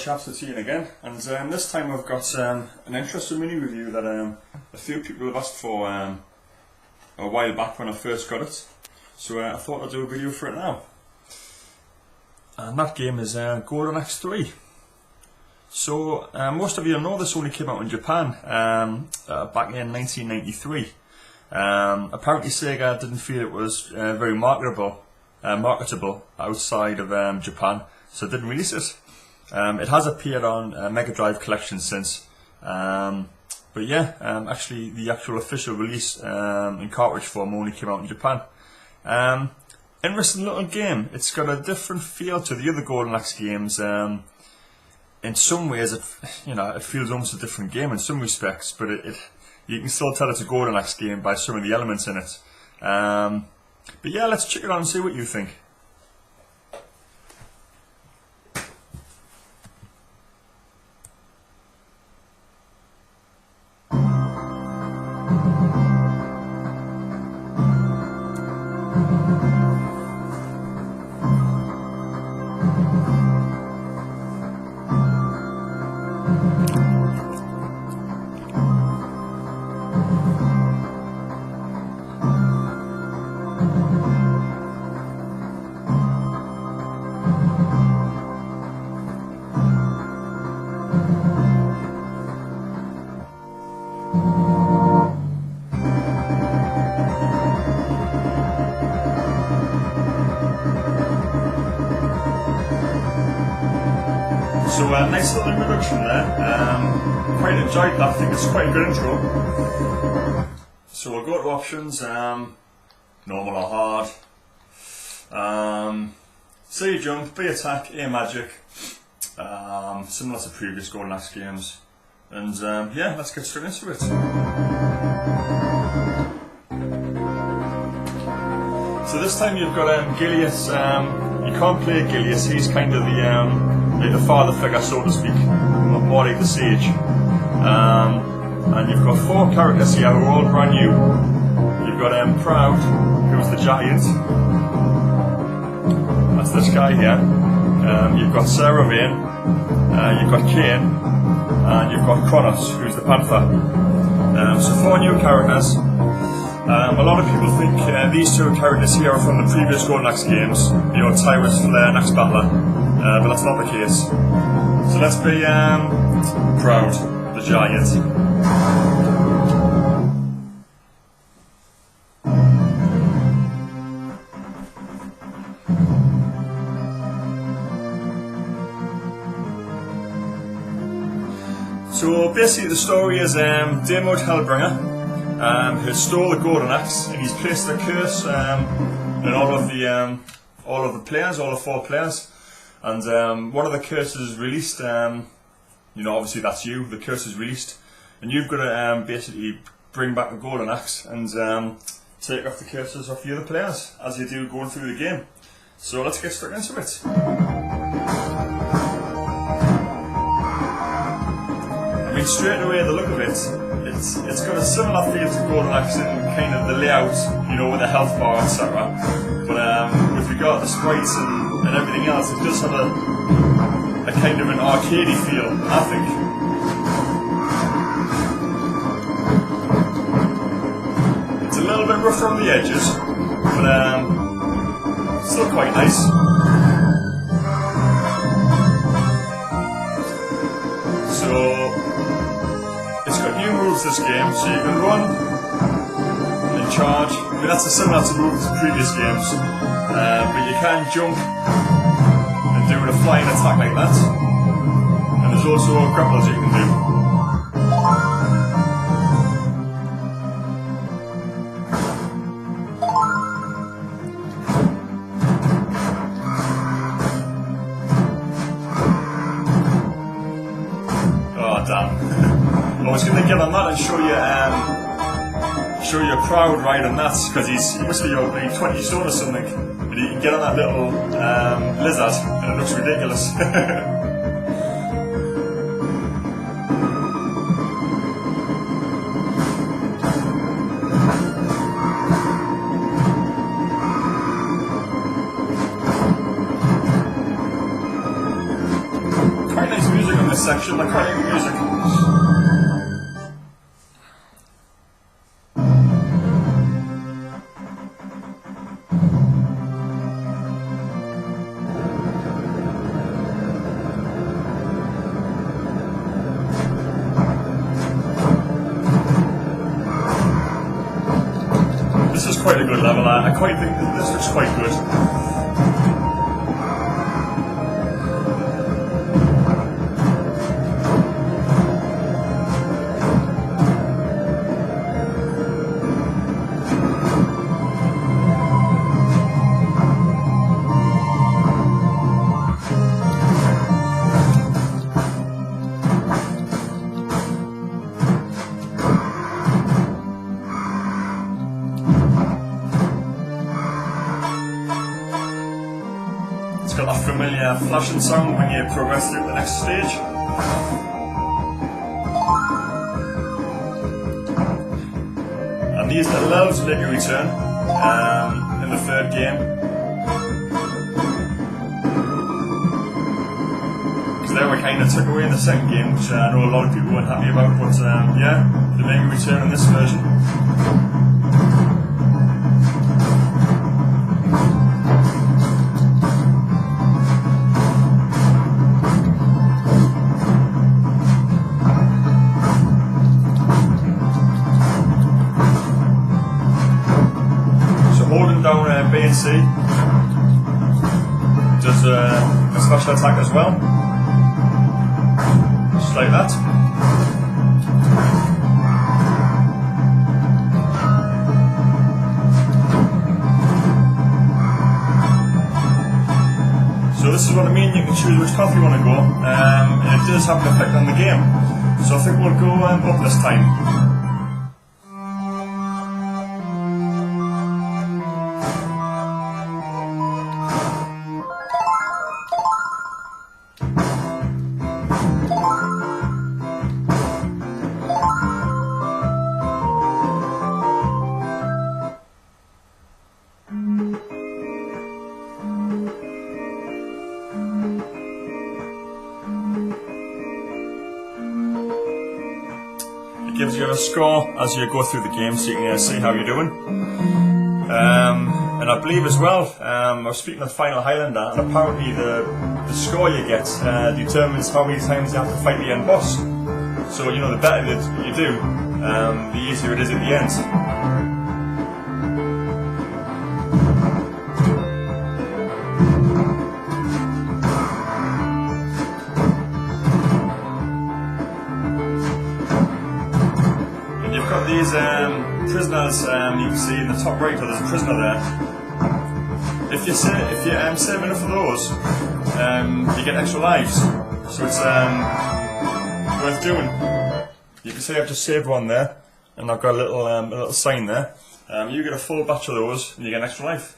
chaps, it's Ian again, and this time I've got an interesting mini review that a few people have asked for a while back when I first got it, so I thought I'd do a video for it now. And that game is Golden Axe 3. So most of you know this only came out in Japan back in 1993. Apparently Sega didn't feel it was very marketable outside of Japan, so it didn't release it. It has appeared on Mega Drive Collection since, but yeah, actually the actual official release in cartridge form only came out in Japan. Interesting little game. It's got a different feel to the other Golden Axe games. In some ways, it feels almost a different game in some respects, but you can still tell it's a Golden Axe game by some of the elements in it. But yeah, let's check it out and see what you think. So nice little introduction there, quite enjoyed that. I think it's quite a good intro. So we'll go to options, normal or hard, C jump, B attack, A magic, similar to previous Golden Axe games, and yeah, let's get straight into it. So this time you've got Gilius. You can't play Gilius, he's kind of the father figure, so to speak, more like the sage. And you've got four characters here who are all brand new. You've got Proud, who's the giant. That's this guy here. You've got Sarah Vane, you've got Kane, and you've got Kronos, who's the panther. So four new characters. A lot of people think these two characters here are from the previous Golden Axe games, Tyrus, Flare, and Axe Battler, but that's not the case. So let's be Proud, the giant. So basically the story is Daemod Hellbringer who stole the Golden Axe, and he's placed a curse in all of the players, all the four players, and one of the curses is released. Obviously that's you. The curse is released, and you've got to basically bring back the Golden Axe and take off the curses off the other players as you do going through the game. So let's get straight into it. I mean, straight away the look of it, it's got a similar feel to Golden Axe in kind of the layout, with the health bar, etc. But with regard to the sprites and everything else, it does have a kind of an arcadey feel, I think. It's a little bit rough around the edges, but still quite nice. So it's got new moves this game, so you can run and charge. I mean, that's similar to moves in previous games, but you can jump and do a flying attack like that. And there's also grapples you can do. Oh damn. I was going to get on that and show you Proud riding that, because he must be about 20 stone or something, but he can get on that little lizard and it looks ridiculous. this section. I quite like the music. This is quite a good level. I quite think that this looks quite good. It's got that familiar flashing sound when you progress through the next stage. And these little levels make a return in the third game. Because they were kind of took away in the second game, which I know a lot of people weren't happy about, but yeah, they make a return in this version. Holding down B and C does a special attack as well, just like that. So this is what I mean, you can choose which path you want to go, and it does have an effect on the game. So I think we'll go up this time. It gives you a score as you go through the game, so you can see how you're doing. And I believe as well, I was speaking of Final Highlander, and apparently the score you get determines how many times you have to fight the end boss. So you know, the better that you do, the easier it is at the end. These prisoners, you can see in the top right, there's a prisoner there. If you save enough of those, you get extra lives. So it's worth doing. You can see I've just saved one there, and I've got a little sign there. You get a full batch of those, and you get an extra life.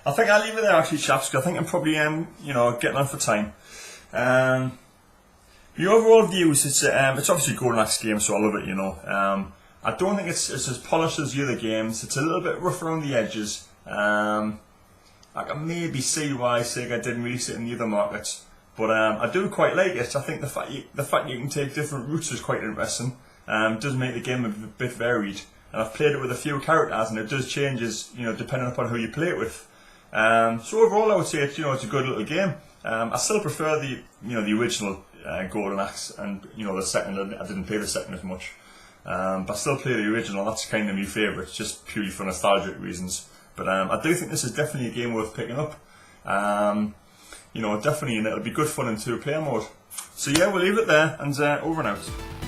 I think I'll leave it there actually, chaps, because I think I'm probably getting on for time. The overall views, it's obviously a Golden Axe game, so I love it, I don't think it's as polished as the other games. It's a little bit rough around the edges. I can maybe see why Sega didn't release it in the other markets, but I do quite like it. I think the fact you can take different routes is quite interesting. It does make the game a bit varied. And I've played it with a few characters, and it does changes, depending upon who you play it with. So overall, I would say it's a good little game. I still prefer the original Golden Axe, and the second. I didn't play the second as much. but I still play the original. That's kind of my favourite, just purely for nostalgic reasons. But I do think this is definitely a game worth picking up. You know, definitely, and it'll be good fun in 2-player mode. So yeah, we'll leave it there, and over and out.